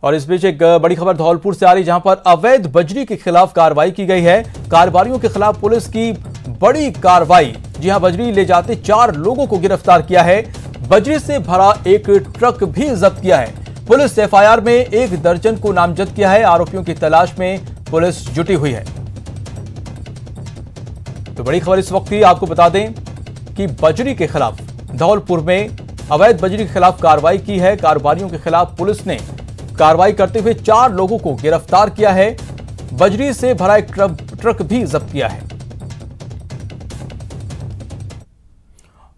और इस बीच एक बड़ी खबर धौलपुर से आ रही, जहां पर अवैध बजरी के खिलाफ कार्रवाई की गई है। कारोबारियों के खिलाफ पुलिस की बड़ी कार्रवाई। जी हां, बजरी ले जाते 4 लोगों को गिरफ्तार किया है। बजरी से भरा एक ट्रक भी जब्त किया है। पुलिस एफआईआर में 1 दर्जन को नामजद किया है। आरोपियों की तलाश में पुलिस जुटी हुई है। तो बड़ी खबर इस वक्त ही आपको बता दें कि बजरी के खिलाफ धौलपुर में अवैध बजरी के खिलाफ कार्रवाई की है। कारोबारियों के खिलाफ पुलिस ने कार्रवाई करते हुए 4 लोगों को गिरफ्तार किया है। बजरी से भरा एक ट्रक भी जब्त किया है।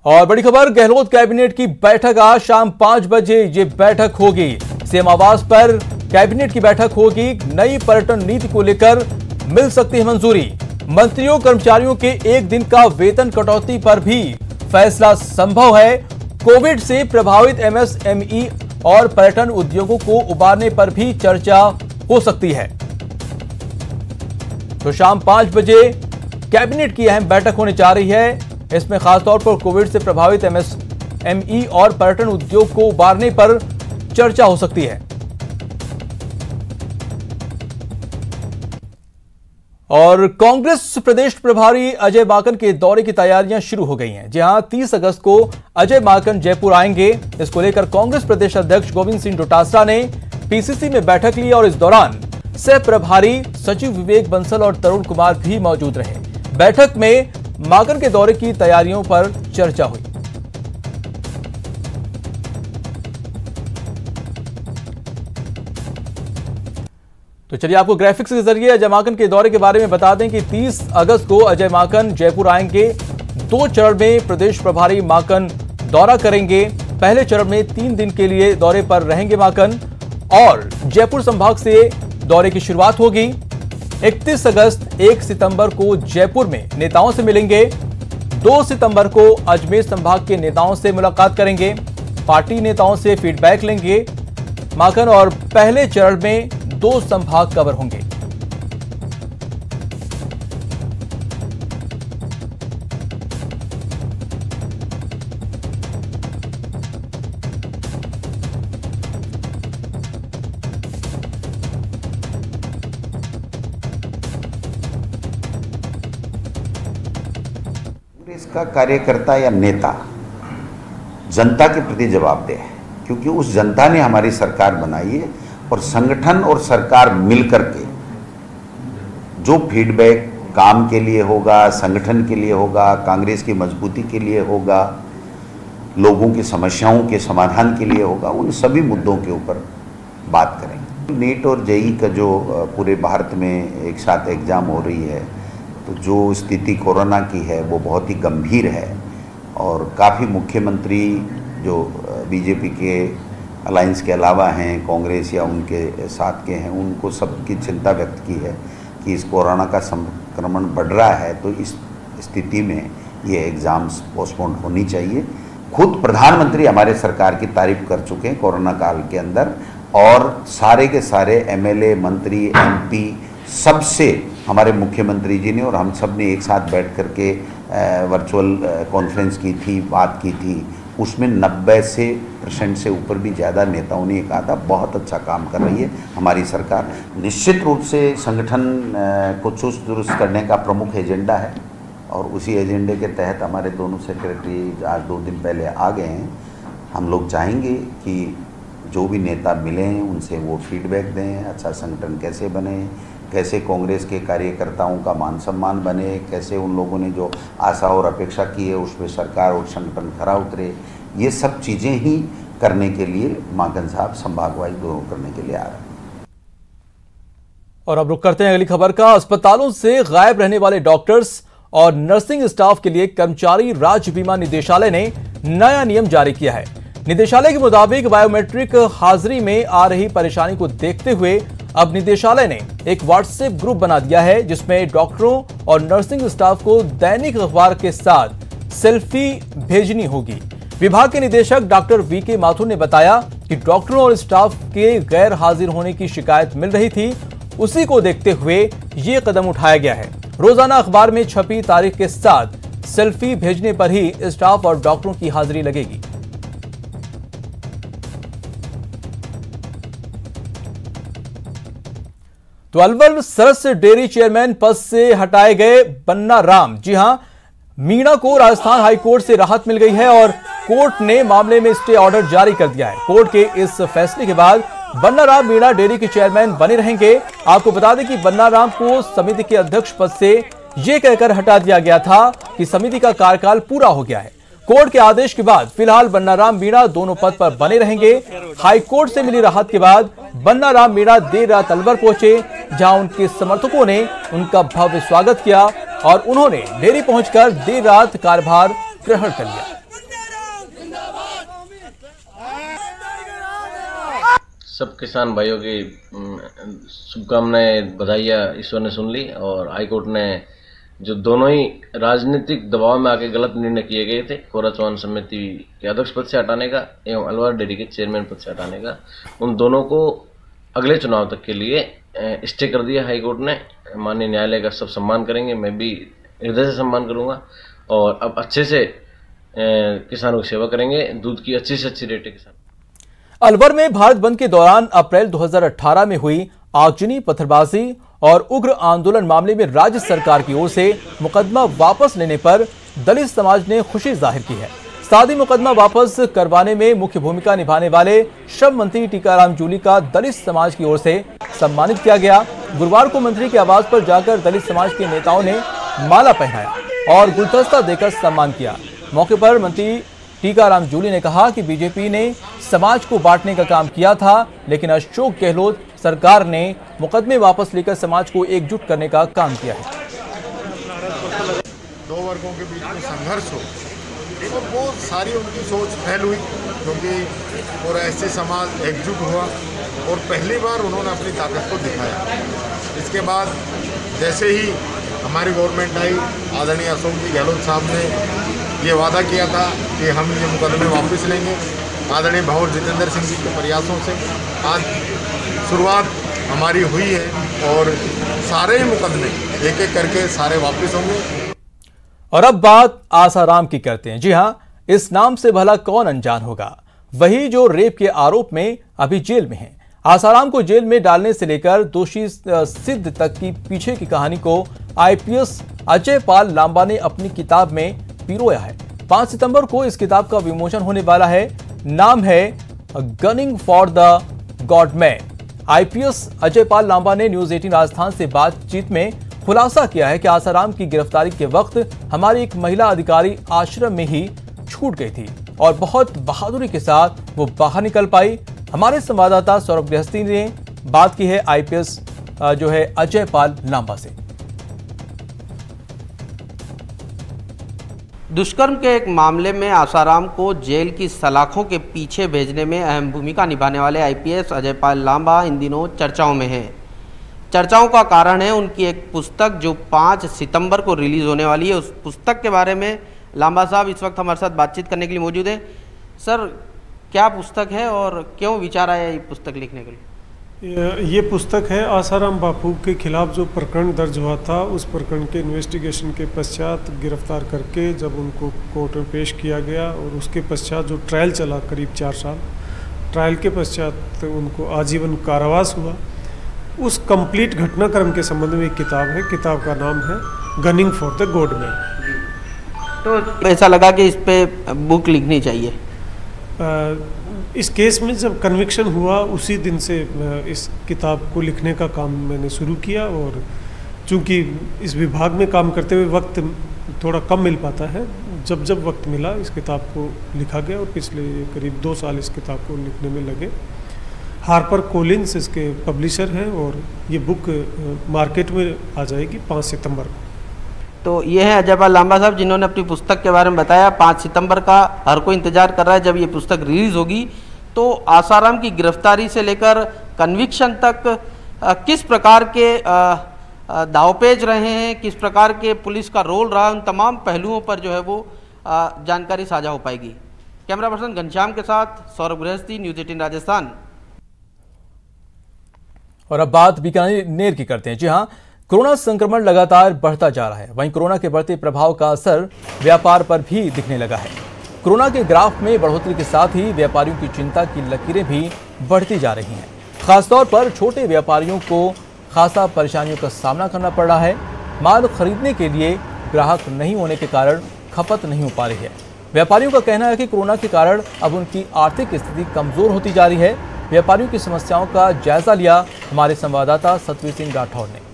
और बड़ी खबर, गहलोत कैबिनेट की बैठक आज शाम 5 बजे ये बैठक होगी। सीएम आवास पर कैबिनेट की बैठक होगी। नई पर्यटन नीति को लेकर मिल सकती है मंजूरी। मंत्रियों कर्मचारियों के 1 दिन का वेतन कटौती पर भी फैसला संभव है। कोविड से प्रभावित एमएसएमई और पर्यटन उद्योगों को उबारने पर भी चर्चा हो सकती है। तो शाम 5 बजे कैबिनेट की अहम बैठक होने जा रही है। इसमें खासतौर पर कोविड से प्रभावित एमएसएमई और पर्यटन उद्योग को उबारने पर चर्चा हो सकती है। और कांग्रेस प्रदेश प्रभारी अजय माकन के दौरे की तैयारियां शुरू हो गई हैं। जहां 30 अगस्त को अजय माकन जयपुर आएंगे। इसको लेकर कांग्रेस प्रदेश अध्यक्ष गोविंद सिंह डोटासरा ने पीसीसी में बैठक ली और इस दौरान सह प्रभारी सचिव विवेक बंसल और तरुण कुमार भी मौजूद रहे। बैठक में माकन के दौरे की तैयारियों पर चर्चा हुई। तो चलिए आपको ग्राफिक्स के जरिए अजय माकन के दौरे के बारे में बता दें कि 30 अगस्त को अजय माकन जयपुर आएंगे। 2 चरण में प्रदेश प्रभारी माकन दौरा करेंगे। पहले चरण में 3 दिन के लिए दौरे पर रहेंगे माकन और जयपुर संभाग से दौरे की शुरुआत होगी। 31 अगस्त 1 सितंबर को जयपुर में नेताओं से मिलेंगे। 2 सितंबर को अजमेर संभाग के नेताओं से मुलाकात करेंगे। पार्टी नेताओं से फीडबैक लेंगे माकन और पहले चरण में 2 संभाग कवर होंगे। इसका कार्यकर्ता या नेता जनता के प्रति जवाबदेह है, क्योंकि उस जनता ने हमारी सरकार बनाई है और संगठन और सरकार मिलकर के जो फीडबैक काम के लिए होगा, संगठन के लिए होगा, कांग्रेस की मजबूती के लिए होगा, लोगों की समस्याओं के समाधान के लिए होगा, उन सभी मुद्दों के ऊपर बात करेंगे। नीट और जेईई का जो पूरे भारत में एक साथ एग्ज़ाम हो रही है, तो जो स्थिति कोरोना की है वो बहुत ही गंभीर है और काफ़ी मुख्यमंत्री जो बीजेपी के अलायंस के अलावा हैं, कांग्रेस या उनके साथ के हैं, उनको सबकी चिंता व्यक्त की है कि इस कोरोना का संक्रमण बढ़ रहा है, तो इस स्थिति में ये एग्ज़ाम्स पोस्टपोन होनी चाहिए। खुद प्रधानमंत्री हमारे सरकार की तारीफ कर चुके हैं कोरोना काल के अंदर और सारे के सारे एमएलए, मंत्री, एमपी सबसे हमारे मुख्यमंत्री जी ने और हम सब ने एक साथ बैठ कर के वर्चुअल कॉन्फ्रेंस की थी, बात की थी। उसमें 90% से ऊपर भी ज़्यादा नेताओं ने कहा था बहुत अच्छा काम कर रही है हमारी सरकार। निश्चित रूप से संगठन को चुस्त दुरुस्त करने का प्रमुख एजेंडा है और उसी एजेंडे के तहत हमारे दोनों सेक्रेटरी आज 2 दिन पहले आ गए हैं। हम लोग चाहेंगे कि जो भी नेता मिले हैं उनसे वो फीडबैक दें, अच्छा संगठन कैसे बने, कैसे कांग्रेस के कार्यकर्ताओं का मान सम्मान बने, कैसे उन लोगों ने जो आशा और अपेक्षा की है उस पर सरकार और संगठन खरा उतरे। ये सब चीज़ें ही करने के लिए माकन साहब संभागवाइज दोनों करने के लिए आ रहे हैं। और अब रुक करते हैं अगली खबर का। अस्पतालों से गायब रहने वाले डॉक्टर्स और नर्सिंग स्टाफ के लिए कर्मचारी राज्य बीमा निदेशालय ने नया नियम जारी किया है। निदेशालय के मुताबिक बायोमेट्रिक हाजिरी में आ रही परेशानी को देखते हुए अब निदेशालय ने एक व्हाट्सएप ग्रुप बना दिया है, जिसमें डॉक्टरों और नर्सिंग स्टाफ को दैनिक अखबार के साथ सेल्फी भेजनी होगी। विभाग के निदेशक डॉक्टर वीके माथुर ने बताया कि डॉक्टरों और स्टाफ के गैर हाजिर होने की शिकायत मिल रही थी, उसी को देखते हुए ये कदम उठाया गया है। रोजाना अखबार में छपी तारीख के साथ सेल्फी भेजने पर ही स्टाफ और डॉक्टरों की हाजिरी लगेगी। तो अलवर सरस डेयरी चेयरमैन पद से हटाए गए बन्ना राम, जी हां, मीणा को राजस्थान हाईकोर्ट से राहत मिल गई है और कोर्ट ने मामले में स्टे ऑर्डर जारी कर दिया है। कोर्ट के इस फैसले के बाद बन्ना राम मीणा डेयरी के चेयरमैन बने रहेंगे। आपको बता दें कि बन्ना राम को समिति के अध्यक्ष पद से यह कहकर हटा दिया गया था कि समिति का कार्यकाल पूरा हो गया है। कोर्ट के आदेश के बाद फिलहाल बन्ना राम मीणा दोनों पद पर बने रहेंगे। हाईकोर्ट से मिली राहत के बाद बन्ना राम मीणा देर रात अलवर पहुंचे, जहां उनके समर्थकों ने उनका भव्य स्वागत किया और उन्होंने डेयरी पहुंचकर देर रात कार्यभार ग्रहण कर लिया। सब किसान भाइयों की शुभकामनाएं, बधाइयाँ ईश्वर ने सुन ली और हाईकोर्ट ने जो दोनों ही राजनीतिक दबाव में आके गलत निर्णय किए गए थे, कोरा चौहान समिति के अध्यक्ष पद से हटाने का एवं अलवर डेयरी के चेयरमैन पद से हटाने का, उन दोनों को अगले चुनाव तक के लिए स्टे कर दिया हाईकोर्ट ने। माननीय न्यायालय का सब सम्मान करेंगे, मैं भी हृदय से सम्मान करूंगा और अब अच्छे से किसानों की सेवा करेंगे। दूध की अच्छी से अच्छी रेट है किसान। अलवर में भारत बंद के दौरान अप्रैल 2018 में हुई आगजनी, पत्थरबाजी और उग्र आंदोलन मामले में राज्य सरकार की ओर से मुकदमा वापस लेने पर दलित समाज ने खुशी जाहिर की है। साथ ही मुकदमा वापस करवाने में मुख्य भूमिका निभाने वाले श्रम मंत्री टीकाराम जूली का दलित समाज की ओर से सम्मानित किया गया। गुरुवार को मंत्री के आवास पर जाकर दलित समाज के नेताओं ने माला पहनाया और गुलदस्ता देकर सम्मान किया। मौके पर मंत्री टीकाराम जूली ने कहा कि बीजेपी ने समाज को बांटने का काम किया था, लेकिन अशोक गहलोत सरकार ने मुकदमे वापस लेकर समाज को एकजुट करने का काम किया है। दो वर्गों के बीच में संघर्ष हो तो बहुत सारी उनकी सोच फैल हुई, क्योंकि पूरा ऐसे समाज एकजुट हुआ और पहली बार उन्होंने अपनी ताकत को दिखाया। इसके बाद जैसे ही हमारी गवर्नमेंट आई, आदरणीय अशोक जी गहलोत साहब ने ये वादा किया था कि हम ये मुकदमे वापस लेंगे। आदरणीय भंवर जितेंद्र सिंह जी के प्रयासों से आज शुरुआत हमारी हुई है और सारे ही मुकदमे एक एक करके सारे वापस होंगे। और अब बात आसाराम की करते हैं। जी हां, इस नाम से भला कौन अनजान होगा, वही जो रेप के आरोप में अभी जेल में है। आसाराम को जेल में डालने से लेकर दोषी सिद्ध तक की पीछे की कहानी को आईपीएस अजय पाल लांबा ने अपनी किताब में पिरोया है। 5 सितंबर को इस किताब का विमोचन होने वाला है। नाम है gunning for the godman. IPS Ajay Pal Lamba ने न्यूज 18 राजस्थान से बातचीत में खुलासा किया है कि आसाराम की गिरफ्तारी के वक्त हमारी एक महिला अधिकारी आश्रम में ही छूट गई थी और बहुत बहादुरी के साथ वो बाहर निकल पाई। हमारे संवाददाता सौरभ गृहस्थी ने बात की है आईपीएस जो है अजय पाल लांबा से। दुष्कर्म के एक मामले में आसाराम को जेल की सलाखों के पीछे भेजने में अहम भूमिका निभाने वाले आईपीएस अजय पाल लांबा इन दिनों चर्चाओं में हैं। चर्चाओं का कारण है उनकी एक पुस्तक जो 5 सितंबर को रिलीज होने वाली है। उस पुस्तक के बारे में लांबा साहब इस वक्त हमारे साथ बातचीत करने के लिए मौजूद है। सर, क्या पुस्तक है और क्यों विचार आया ये पुस्तक लिखने के लिए? ये पुस्तक है आसाराम बापू के खिलाफ जो प्रकरण दर्ज हुआ था, उस प्रकरण के इन्वेस्टिगेशन के पश्चात गिरफ्तार करके जब उनको कोर्ट में पेश किया गया और उसके पश्चात जो ट्रायल चला करीब 4 साल, ट्रायल के पश्चात उनको आजीवन कारावास हुआ। उस कंप्लीट घटनाक्रम के संबंध में एक किताब है। किताब का नाम है गनिंग फॉर द गॉडमैन। तो ऐसा लगा कि इस पे बुक लिखनी चाहिए। इस केस में जब कन्विक्शन हुआ उसी दिन से इस किताब को लिखने का काम मैंने शुरू किया और चूंकि इस विभाग में काम करते हुए वक्त थोड़ा कम मिल पाता है, जब वक्त मिला इस किताब को लिखा गया और पिछले करीब 2 साल इस किताब को लिखने में लगे। हार्पर कोलिन्स इसके पब्लिशर हैं और ये बुक मार्केट में आ जाएगी 5 सितंबर को। तो ये है अजय पाल लांबा साहब जिन्होंने अपनी पुस्तक के बारे में बताया। 5 सितंबर का हर कोई इंतजार कर रहा है जब ये पुस्तक रिलीज होगी। तो आसाराम की गिरफ्तारी से लेकर कन्विक्शन तक किस प्रकार के दावपेच रहे हैं, किस प्रकार के पुलिस का रोल रहा, उन तमाम पहलुओं पर जो है वो जानकारी साझा हो पाएगी। कैमरा पर्सन घनश्याम के साथ सौरभ गृहस्थी, न्यूज 18 राजस्थान। और अब बात बीकानेर की करते हैं। जी हां, कोरोना संक्रमण लगातार बढ़ता जा रहा है। वहीं कोरोना के बढ़ते प्रभाव का असर व्यापार पर भी दिखने लगा है। कोरोना के ग्राफ में बढ़ोतरी के साथ ही व्यापारियों की चिंता की लकीरें भी बढ़ती जा रही हैं। खासतौर पर छोटे व्यापारियों को खासा परेशानियों का सामना करना पड़ रहा है। माल खरीदने के लिए ग्राहक नहीं होने के कारण खपत नहीं हो पा रही है। व्यापारियों का कहना है कि कोरोना के कारण अब उनकी आर्थिक स्थिति कमजोर होती जा रही है। व्यापारियों की समस्याओं का जायजा लिया हमारे संवाददाता सतवीर सिंह राठौर ने।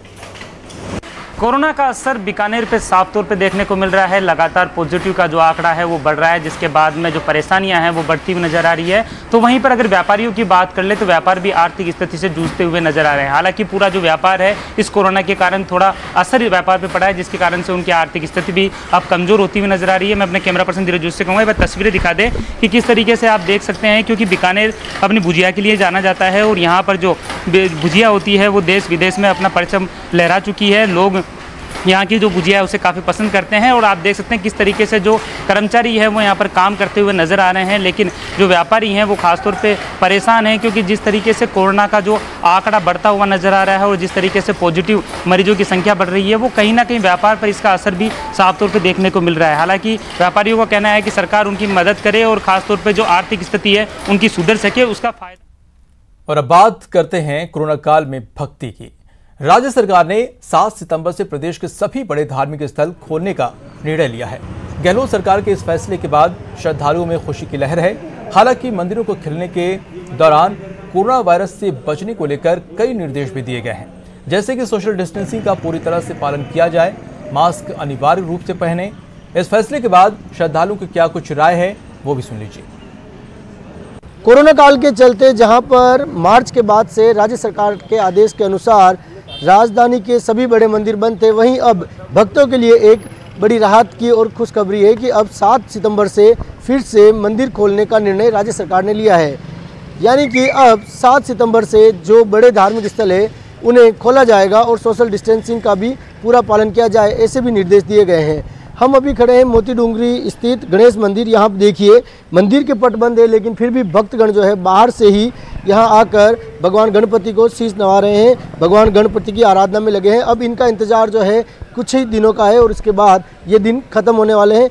कोरोना का असर बीकानेर पे साफ तौर पे देखने को मिल रहा है। लगातार पॉजिटिव का जो आंकड़ा है वो बढ़ रहा है, जिसके बाद में जो परेशानियां हैं वो बढ़ती हुई नजर आ रही है। तो वहीं पर अगर व्यापारियों की बात कर ले तो व्यापार भी आर्थिक स्थिति से जूझते हुए नजर आ रहे हैं। हालांकि पूरा जो व्यापार है इस कोरोना के कारण थोड़ा असर व्यापार पर पड़ा है, जिसके कारण से उनकी आर्थिक स्थिति भी अब कमजोर होती हुई नजर आ रही है। मैं अपने कैमरा पर्सन धीरज से कहूँगा वह तस्वीरें दिखा दे कि किस तरीके से आप देख सकते हैं, क्योंकि बीकानेर अपनी भुजिया के लिए जाना जाता है और यहाँ पर जो भुजिया होती है वो देश विदेश में अपना परचम लहरा चुकी है। लोग यहाँ की जो भुजिया है उसे काफ़ी पसंद करते हैं और आप देख सकते हैं किस तरीके से जो कर्मचारी है वो यहाँ पर काम करते हुए नज़र आ रहे हैं। लेकिन जो व्यापारी हैं वो खासतौर पे परेशान हैं, क्योंकि जिस तरीके से कोरोना का जो आंकड़ा बढ़ता हुआ नज़र आ रहा है और जिस तरीके से पॉजिटिव मरीजों की संख्या बढ़ रही है वो कहीं ना कहीं व्यापार पर इसका असर भी साफ तौर पर देखने को मिल रहा है। हालाँकि व्यापारियों का कहना है कि सरकार उनकी मदद करे और ख़ासतौर पर जो आर्थिक स्थिति है उनकी सुधर सके, उसका फायदा। और अब बात करते हैं कोरोना काल में भक्ति की। राज्य सरकार ने 7 सितंबर से प्रदेश के सभी बड़े धार्मिक स्थल खोलने का निर्णय लिया है। गहलोत सरकार के इस फैसले के बाद श्रद्धालुओं में खुशी की लहर है। हालांकि मंदिरों को खोलने के दौरान कोरोना वायरस से बचने को लेकर कई निर्देश भी दिए गए हैं, जैसे कि सोशल डिस्टेंसिंग का पूरी तरह से पालन किया जाए, मास्क अनिवार्य रूप से पहने। इस फैसले के बाद श्रद्धालुओं की क्या कुछ राय है वो भी सुन लीजिए। कोरोना काल के चलते जहां पर मार्च के बाद से राज्य सरकार के आदेश के अनुसार राजधानी के सभी बड़े मंदिर बंद थे, वहीं अब भक्तों के लिए एक बड़ी राहत की और खुशखबरी है कि अब 7 सितंबर से फिर से मंदिर खोलने का निर्णय राज्य सरकार ने लिया है। यानी कि अब 7 सितंबर से जो बड़े धार्मिक स्थल है उन्हें खोला जाएगा और सोशल डिस्टेंसिंग का भी पूरा पालन किया जाए, ऐसे भी निर्देश दिए गए हैं। हम अभी खड़े हैं मोती डूंगरी स्थित गणेश मंदिर। यहाँ देखिए मंदिर के पट बंद है, लेकिन फिर भी भक्तगण जो है बाहर से ही यहाँ आकर भगवान गणपति को शीश नवा रहे हैं, भगवान गणपति की आराधना में लगे हैं। अब इनका इंतजार जो है कुछ ही दिनों का है और इसके बाद ये दिन खत्म होने वाले हैं।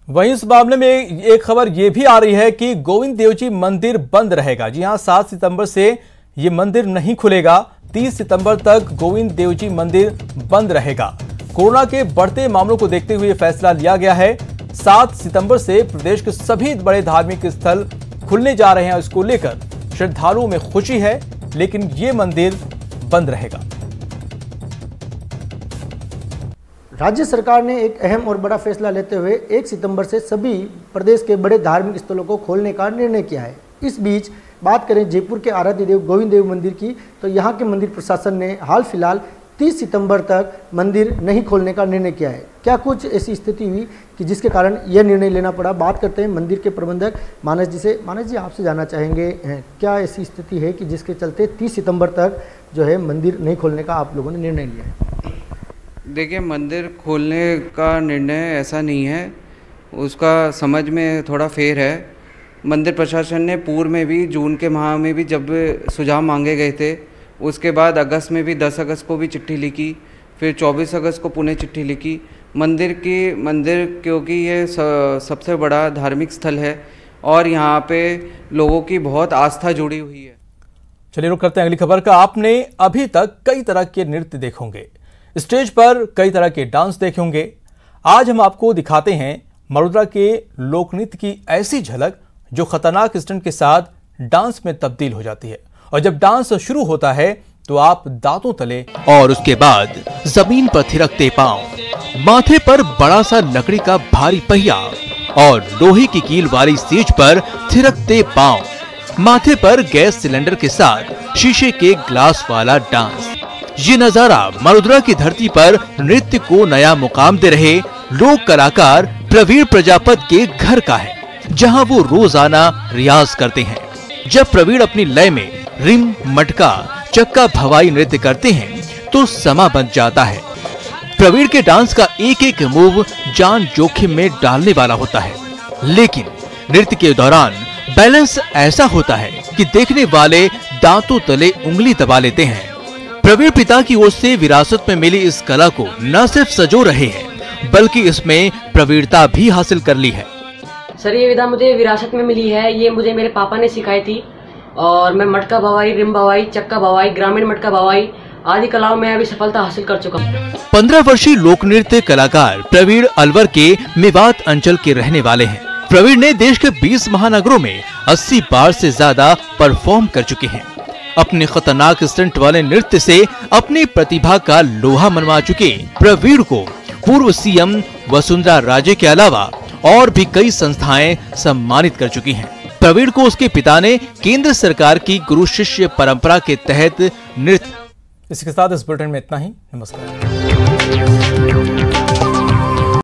वहीं इस मामले में एक खबर ये भी आ रही है कि गोविंद देवजी मंदिर बंद रहेगा। जी हाँ, 7 सितंबर से ये मंदिर नहीं खुलेगा। 30 सितंबर तक गोविंद देवजी मंदिर बंद रहेगा। कोरोना के बढ़ते मामलों को देखते हुए फैसला लिया गया है। 7 सितंबर से प्रदेश के सभी बड़े धार्मिक स्थल खुलने जा रहे हैं। इसको लेकर श्रद्धालुओं में खुशी है, लेकिन ये मंदिर बंद रहेगा। राज्य सरकार ने एक अहम और बड़ा फैसला लेते हुए 1 सितंबर से सभी प्रदेश के बड़े धार्मिक स्थलों को खोलने का निर्णय किया है। इस बीच बात करें जयपुर के आराध्य देव गोविंद देव मंदिर की, तो यहाँ के मंदिर प्रशासन ने हाल फिलहाल 30 सितंबर तक मंदिर नहीं खोलने का निर्णय किया है। क्या कुछ ऐसी स्थिति हुई कि जिसके कारण यह निर्णय लेना पड़ा? बात करते हैं मंदिर के प्रबंधक मानस जी से। मानस जी, आपसे जानना चाहेंगे क्या ऐसी स्थिति है कि जिसके चलते 30 सितंबर तक जो है मंदिर नहीं खोलने का आप लोगों ने निर्णय लिया है? देखिए, मंदिर खोलने का निर्णय ऐसा नहीं है, उसका समझ में थोड़ा फेर है। मंदिर प्रशासन ने पूर्व में भी जून के माह में भी जब सुझाव मांगे गए थे, उसके बाद अगस्त में भी 10 अगस्त को भी चिट्ठी लिखी, फिर 24 अगस्त को पुणे चिट्ठी लिखी। मंदिर क्योंकि ये सबसे बड़ा धार्मिक स्थल है और यहाँ पे लोगों की बहुत आस्था जुड़ी हुई है। चलिए रुक करते हैं अगली खबर का। आपने अभी तक कई तरह के नृत्य देखे होंगे, स्टेज पर कई तरह के डांस देखे होंगे। आज हम आपको दिखाते हैं मरुद्रा के लोकनृत्य की ऐसी झलक जो खतरनाक स्टंट के साथ डांस में तब्दील हो जाती है। और जब डांस शुरू होता है तो आप दांतों तले और उसके बाद जमीन पर थिरकते पांव, माथे पर बड़ा सा लकड़ी का भारी पहिया और लोहे की कील वाली सेज पर थिरकते पांव, माथे पर गैस सिलेंडर के साथ शीशे के ग्लास वाला डांस। ये नजारा मरुद्रा की धरती पर नृत्य को नया मुकाम दे रहे लोक कलाकार प्रवीण प्रजापत के घर का है, जहां वो रोजाना रियाज करते हैं। जब प्रवीण अपनी लय में रिम, मटका, चक्का भवाई नृत्य करते हैं तो समा बन जाता है। प्रवीण के डांस का एक एक मूव जान जोखिम में डालने वाला होता है, लेकिन नृत्य के दौरान बैलेंस ऐसा होता है कि देखने वाले दांतों तले उंगली दबा लेते हैं। प्रवीण पिता की ओर से विरासत में मिली इस कला को न सिर्फ सजो रहे हैं, बल्कि इसमें प्रवीणता भी हासिल कर ली है। सर, ये विधा मुझे विरासत में मिली है। ये मुझे मेरे पापा ने सिखाई थी और मैं मटका भवाई, रिम भवाई, चक्का भवाई, ग्रामीण मटका भवाई आदि कलाओं में अभी सफलता हासिल कर चुका हूँ। 15 वर्षीय लोक नृत्य कलाकार प्रवीण अलवर के मेवात अंचल के रहने वाले हैं। प्रवीण ने देश के 20 महानगरों में 80 बार से ज्यादा परफॉर्म कर चुके हैं। अपने खतरनाक स्टंट वाले नृत्य से अपनी प्रतिभा का लोहा मनवा चुके प्रवीण को पूर्व सीएम वसुंधरा राजे के अलावा और भी कई संस्थाएं सम्मानित कर चुकी हैं। प्रवीण को उसके पिता ने केंद्र सरकार की गुरु शिष्य परंपरा के तहत नृत्य। इसके साथ इस बुलेटिन में इतना ही। नमस्कार।